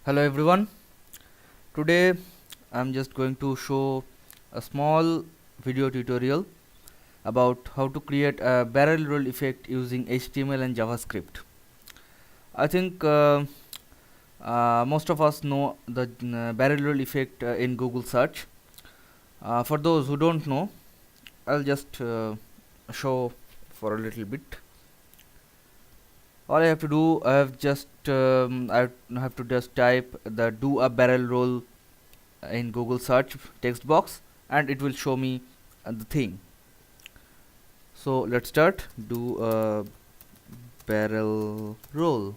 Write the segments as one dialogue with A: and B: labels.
A: Hello everyone. Today I'm just going to show a small video tutorial about how to create a barrel roll effect using HTML and JavaScript. I think most of us know the barrel roll effect in Google search. For those who don't know, I'll just show for a little bit. All I have to do, I have to just type the do a barrel roll in Google search text box, and it will show me the thing. So let's start. Do a barrel roll,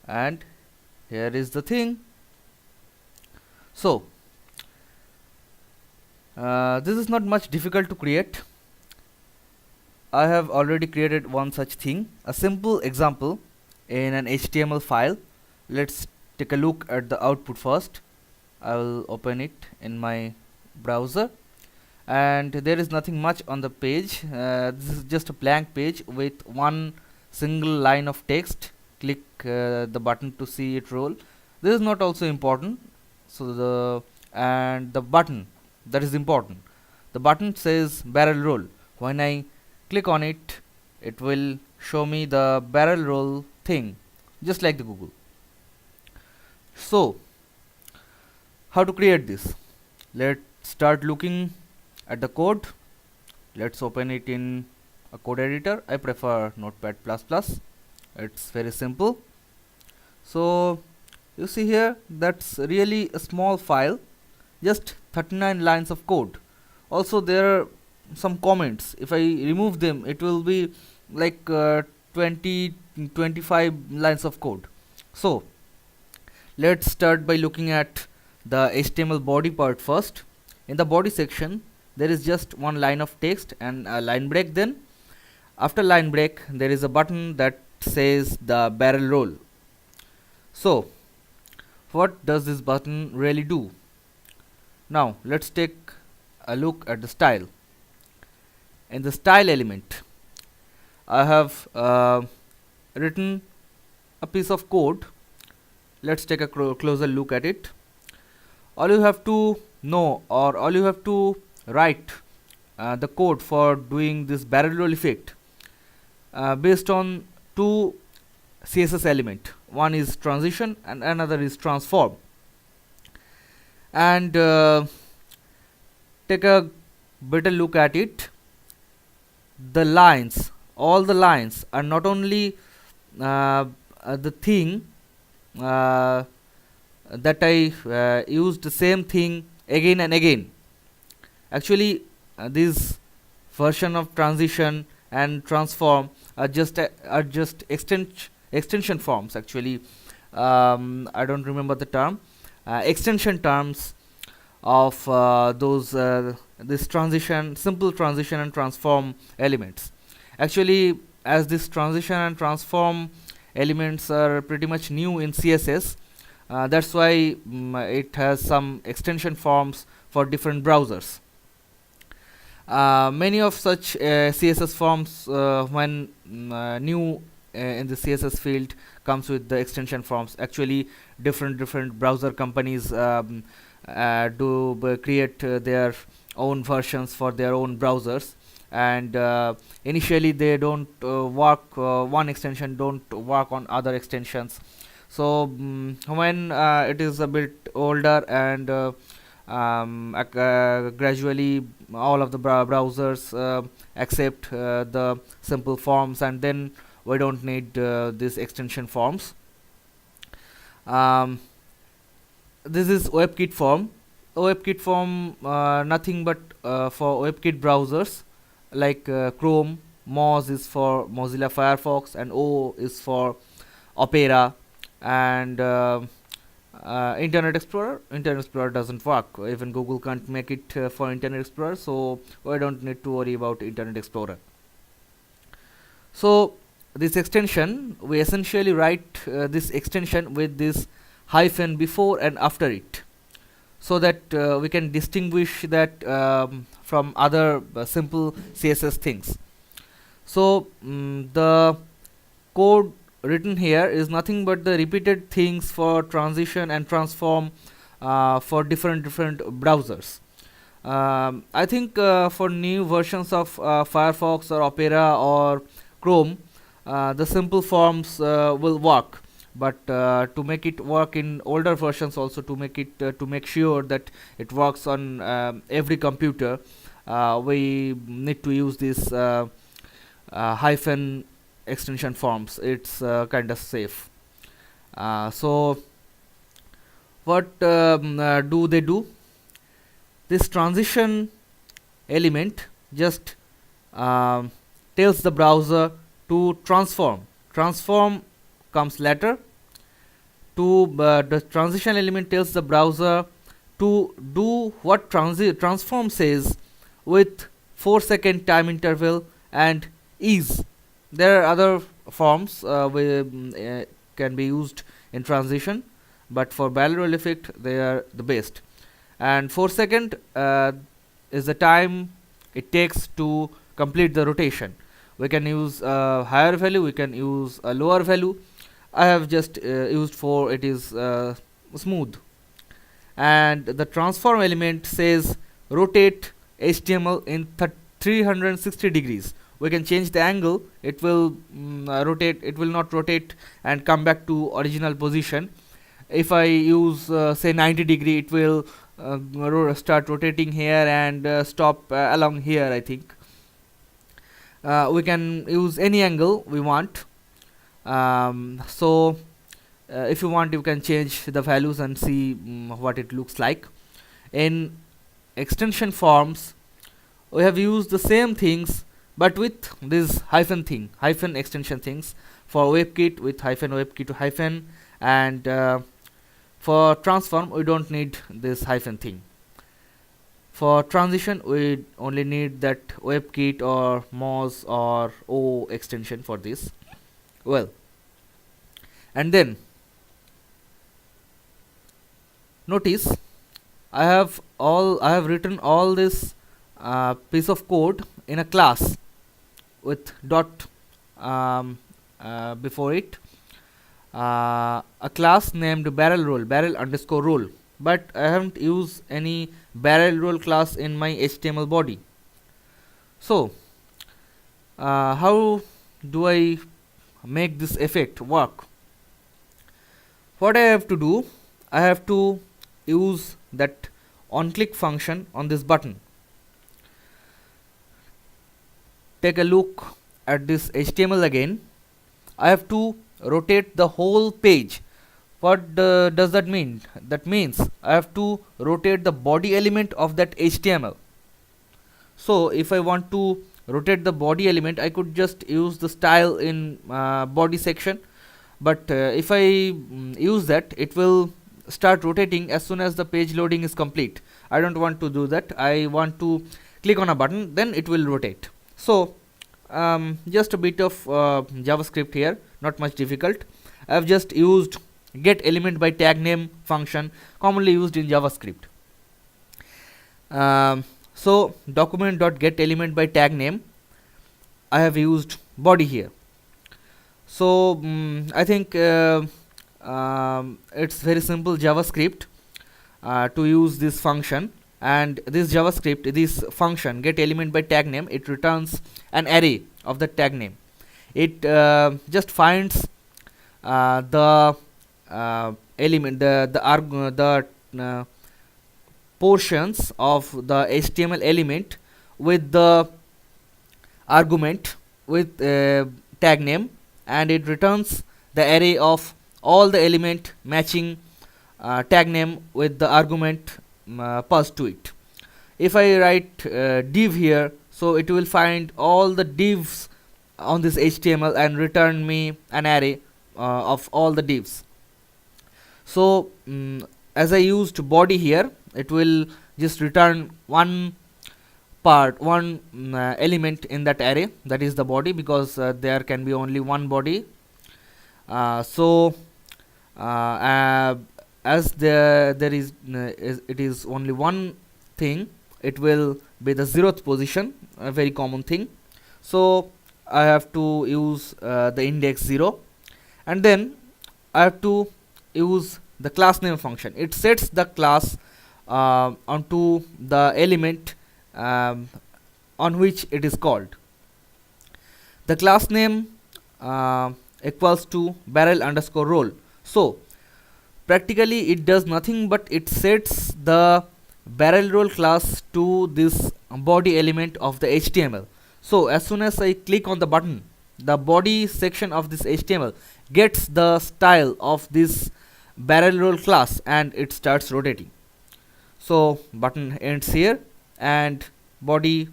A: and here is the thing. So this is not much difficult to create. I have already created one such thing, a simple example in an HTML file. Let's take a look at the output first. I will open it in my browser, and there is nothing much on the page. This is just a blank page with one single line of text. Click the button to see it roll. This is not also important. So the button, that is important. The button says barrel roll. When I click on it, it will show me the barrel roll thing, just like the Google. So how to create this? Let's start looking at the code. Let's open it in a code editor. I prefer Notepad++. It's very simple. So you see here, that's really a small file, just 39 lines of code. Also there are some comments. If I remove them, it will be like 25 lines of code. So let's start by looking at the HTML body part first. In the body section, there is just one line of text and a line break. Then after line break, there is a button that says the barrel roll. So what does this button really do? Now let's take a look at the style. In the style element, I have written a piece of code. Let's take a closer look at it. All you have to know, or all you have to write the code for doing this barrel roll effect based on two CSS element. One is transition and another is transform. And take a better look at it. The lines, all the lines are not only the thing that I used the same thing again and again. Actually this version of transition and transform are just extension forms. Actually I don't remember the term, extension terms of those this transition, simple transition and transform elements. Actually, as this transition and transform elements are pretty much new in CSS, that's why it has some extension forms for different browsers. Many of such CSS forms, when new in the CSS field, comes with the extension forms. Actually, different browser companies create their own versions for their own browsers, and initially they don't work, one extension don't work on other extensions. So when it is a bit older and gradually all of the browsers accept the simple forms, and then we don't need these extension forms. This is WebKit form. WebKit form, nothing but for WebKit browsers like Chrome. Moz is for Mozilla Firefox, and O is for Opera, and Internet Explorer. Internet Explorer doesn't work. Even Google can't make it for Internet Explorer, so we don't need to worry about Internet Explorer. So this extension, we essentially write this extension with this hyphen before and after it, so that we can distinguish that from other simple CSS things. So the code written here is nothing but the repeated things for transition and transform for different browsers. I think for new versions of Firefox or Opera or Chrome, the simple forms will work. But to make it work in older versions, also to make it to make sure that it works on every computer, we need to use this hyphen extension forms. It's kind of safe. So what do they do? This transition element just tells the browser to transform. Transform comes later. The transition element tells the browser to do what transform says with 4-second time interval and ease. There are other forms can be used in transition, but for barrel roll effect they are the best. And 4 second is the time it takes to complete the rotation. We can use a higher value, we can use a lower value. I have just used 4, it is smooth. And the transform element says rotate HTML in 360 degrees. We can change the angle, it will rotate, it will not rotate and come back to original position. If I use say 90 degree, it will start rotating here and stop along here, I think. We can use any angle we want. So if you want, you can change the values and see what it looks like. In extension forms, we have used the same things but with this hyphen extension things. For WebKit with hyphen, WebKit hyphen, and for transform we don't need this hyphen thing. For transition we only need that WebKit or Moz or O extension for this. Well, and then notice I have written all this piece of code in a class with dot before it, a class named barrel underscore roll, but I haven't used any barrel roll class in my HTML body. So how do I make this effect work? What I have to do, I have to use that on click function on this button. Take a look at this HTML again. I have to rotate the whole page. What does that mean? That means I have to rotate the body element of that HTML. So if I want to rotate the body element, I could just use the style in body section, but if I use that, it will start rotating as soon as the page loading is complete. I don't want to do that. I want to click on a button, then it will rotate. So just a bit of JavaScript here, not much difficult. I have just used get element by tag name function, commonly used in JavaScript. So document.get element by tag name, I have used body here. So I think it's very simple JavaScript to use this function. And this JavaScript, this function get element by tag name, it returns an array of the tag name. It just finds the element, the portions of the HTML element with the argument with tag name, and it returns the array of all the element matching tag name with the argument passed to it. If I write div here, so it will find all the divs on this HTML and return me an array of all the divs. So as I used body here, it will just return one element in that array, that is the body, because there can be only one body. So as there is it is only one thing, it will be the 0th position, a very common thing. So I have to use the index 0, and then I have to use the class name function. It sets the class onto the element um, on which it is called. The class name uh, equals to barrel underscore roll. So practically it does nothing but it sets the barrel roll class to this body element of the HTML. So as soon as I click on the button, the body section of this HTML gets the style of this barrel roll class and it starts rotating. So button ends here, and body,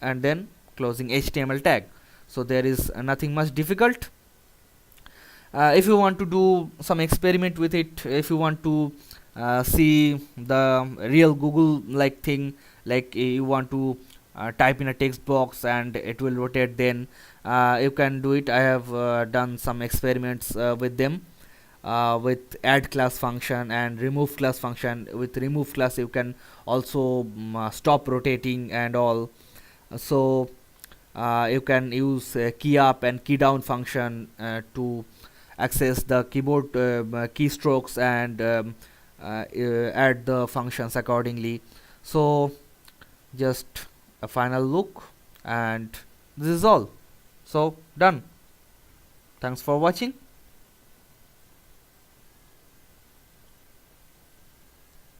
A: and then closing HTML tag. So there is nothing much difficult. If you want to do some experiment with it, if you want to see the real Google like thing, like you want to type in a text box and it will rotate, then you can do it. I have done some experiments with them, with add class function and remove class function. With remove class you can also stop rotating and all. So you can use key up and key down function to access the keyboard keystrokes and add the functions accordingly. So just a final look, and this is all. So done. Thanks for watching.